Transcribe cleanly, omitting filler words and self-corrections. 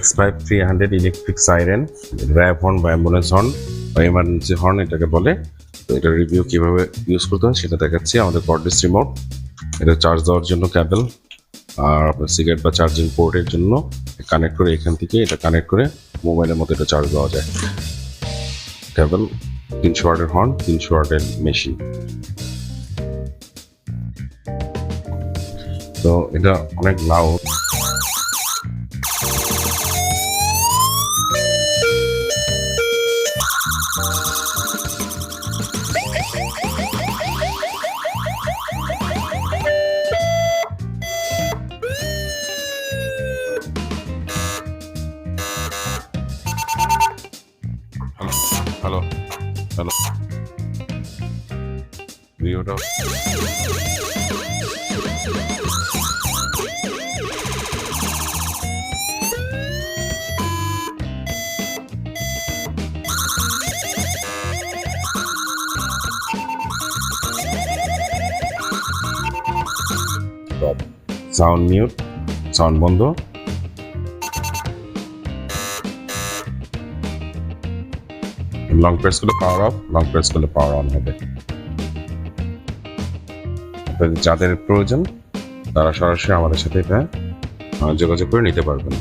X5300 electric siren, RAB horn বা ambulance horn বা emergency horn এটাকে বলে। তো এটা রিভিউ কিভাবে ইউজ করতে হয় সেটা দেখাচ্ছি। আমাদের কর্ডলেস রিমোট, এটা চার্জ দেওয়ার জন্য ক্যাবেল, আর আপনার সিগারেট বা চার্জিং পোর্টের জন্য কানেক্ট করে, এখান থেকে এটা কানেক্ট করে মোবাইলের মতো এটা চার্জ দেওয়া যায়। ক্যাবেল, 300 ওয়াটের হর্ন, 300 ওয়াটের মেশিন। তো এটা অনেক লাউড। হ্যালো হ্যালো, ভিডিওটা সাউন্ড মিউট, সাউন্ড বন্ধ। লং প্রেস করলে পাওয়ার অফ, লং প্রেস করলে পাওয়ার অন হবে। যাদের প্রয়োজন তারা সরাসরি আমাদের সাথে এটা যোগাযোগ করে নিতে পারবেন।